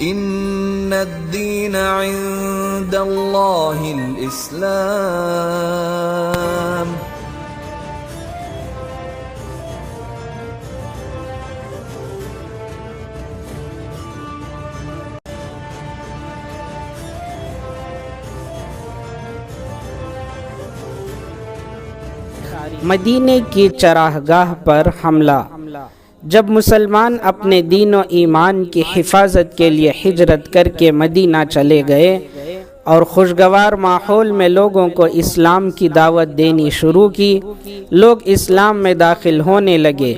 ان الدین عند اللہ الاسلام۔ مدینے کی چراگاہ پر حملہ۔ جب مسلمان اپنے دین و ایمان کی حفاظت کے لیے ہجرت کر کے مدینہ چلے گئے اور خوشگوار ماحول میں لوگوں کو اسلام کی دعوت دینی شروع کی، لوگ اسلام میں داخل ہونے لگے۔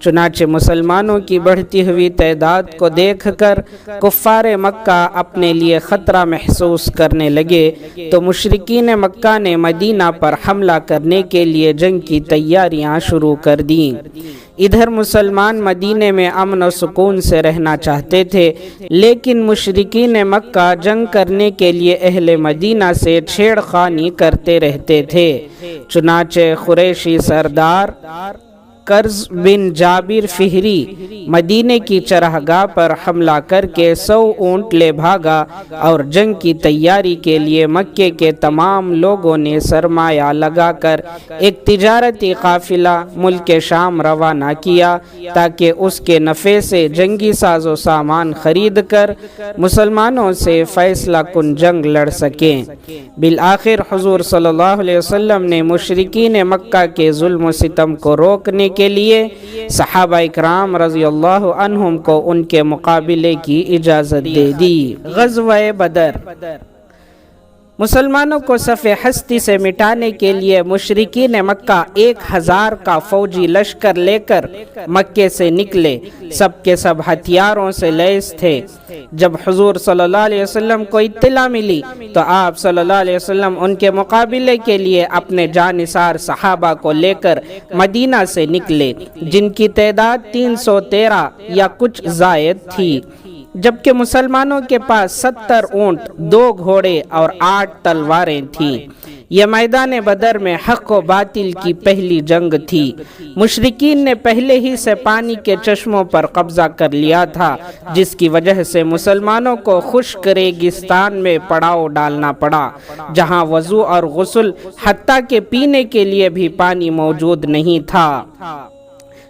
چنانچہ مسلمانوں کی بڑھتی ہوئی تعداد کو دیکھ کر کفار مکہ اپنے لیے خطرہ محسوس کرنے لگے، تو مشرکین مکہ نے مدینہ پر حملہ کرنے کے لیے جنگ کی تیاریاں شروع کر دیں۔ ادھر مسلمان مدینے میں امن و سکون سے رہنا چاہتے تھے، لیکن مشرکین مکہ جنگ کرنے کے لیے اہل مدینہ سے چھیڑ خانی کرتے رہتے تھے۔ چنانچہ قریشی سردار کرز بن جابر فہری مدینے کی چراگاہ پر حملہ کر کے 100 اونٹ لے بھاگا اور جنگ کی تیاری کے لیے مکے کے تمام لوگوں نے سرمایہ لگا کر ایک تجارتی قافلہ ملک شام روانہ کیا تاکہ اس کے نفع سے جنگی ساز و سامان خرید کر مسلمانوں سے فیصلہ کن جنگ لڑ سکیں۔ بالآخر حضور صلی اللہ علیہ وسلم نے مشرکین مکہ کے ظلم و ستم کو روکنے کے لیے صحابہ اکرام رضی اللہ عنہم کو ان کے مقابلے کی اجازت دے دی۔ غزوہ بدر۔ مسلمانوں کو صف ہستی سے مٹانے کے لیے مشرکین مکہ 1000 کا فوجی لشکر لے کر مکے سے نکلے، سب کے سب ہتھیاروں سے لیس تھے۔ جب حضور صلی اللہ علیہ وسلم کو اطلاع ملی تو آپ صلی اللہ علیہ وسلم ان کے مقابلے کے لیے اپنے جانثار صحابہ کو لے کر مدینہ سے نکلے، جن کی تعداد 313 یا کچھ زائد تھی، جبکہ مسلمانوں کے پاس 70 اونٹ، 2 گھوڑے اور 8 تلواریں تھیں۔ یہ میدان بدر میں حق و باطل کی پہلی جنگ تھی۔ مشرکین نے پہلے ہی سے پانی کے چشموں پر قبضہ کر لیا تھا، جس کی وجہ سے مسلمانوں کو خشک ریگستان میں پڑاؤ ڈالنا پڑا، جہاں وضو اور غسل حتیٰ کہ پینے کے لیے بھی پانی موجود نہیں تھا۔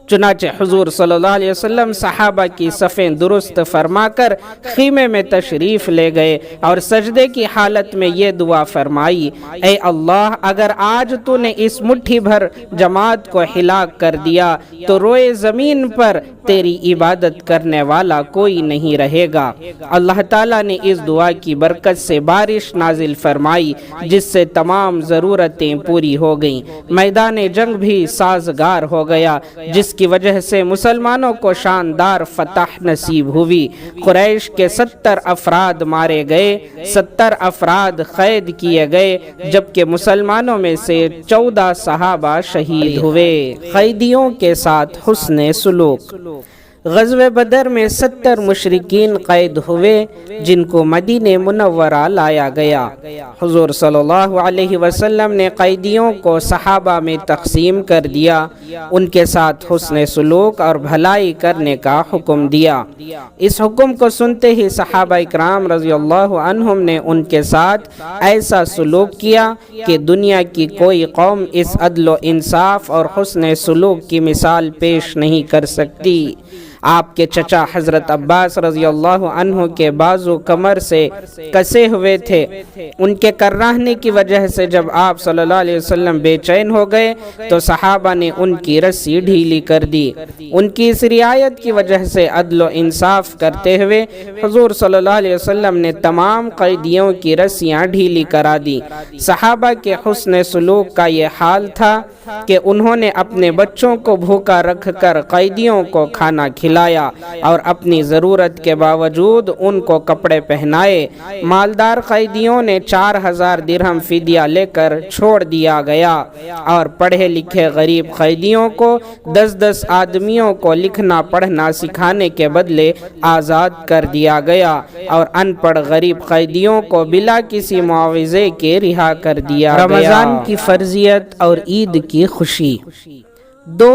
چنانچہ حضور صلی اللہ علیہ وسلم صحابہ کی صفیں درست فرما کر خیمے میں تشریف لے گئے اور سجدے کی حالت میں یہ دعا فرمائی: اے اللہ، اگر آج تو نے اس مٹھی بھر جماعت کو ہلاک کر دیا تو روئے زمین پر تیری عبادت کرنے والا کوئی نہیں رہے گا۔ اللہ تعالیٰ نے اس دعا کی برکت سے بارش نازل فرمائی، جس سے تمام ضرورتیں پوری ہو گئیں۔ میدان جنگ بھی سازگار ہو گیا، جس کی وجہ سے مسلمانوں کو شاندار فتح نصیب ہوئی۔ قریش کے 70 افراد مارے گئے، 70 افراد قید کیے گئے، جبکہ مسلمانوں میں سے 14 صحابہ شہید ہوئے۔ قیدیوں کے ساتھ حسن سلوک۔ غزوہ بدر میں 70 مشرکین قید ہوئے، جن کو مدینہ منورہ لایا گیا۔ حضور صلی اللہ علیہ وسلم نے قیدیوں کو صحابہ میں تقسیم کر دیا، ان کے ساتھ حسن سلوک اور بھلائی کرنے کا حکم دیا۔ اس حکم کو سنتے ہی صحابہ اکرام رضی اللہ عنہم نے ان کے ساتھ ایسا سلوک کیا کہ دنیا کی کوئی قوم اس عدل و انصاف اور حسن سلوک کی مثال پیش نہیں کر سکتی۔ آپ کے چچا حضرت عباس رضی اللہ عنہ کے بازو کمر سے کسے ہوئے تھے، ان کے کراہنے کی وجہ سے جب آپ صلی اللہ علیہ وسلم بے چین ہو گئے تو صحابہ نے ان کی رسی ڈھیلی کر دی۔ ان کی اس رعایت کی وجہ سے عدل و انصاف کرتے ہوئے حضور صلی اللہ علیہ وسلم نے تمام قیدیوں کی رسیاں ڈھیلی کرا دی۔ صحابہ کے حسن سلوک کا یہ حال تھا کہ انہوں نے اپنے بچوں کو بھوکا رکھ کر قیدیوں کو کھانا کھلایا اور اپنی ضرورت کے باوجود ان کو کپڑے پہنائے۔ مالدار قیدیوں نے 4000 درہم فدیہ لے کر چھوڑ دیا گیا اور پڑھے لکھے غریب قیدیوں کو 10 آدمیوں کو لکھنا پڑھنا سکھانے کے بدلے آزاد کر دیا گیا اور ان پڑھ غریب قیدیوں کو بلا کسی معاوضے کے رہا کر دیا گیا۔ رمضان کی فرضیت اور عید کی خوشی۔ 2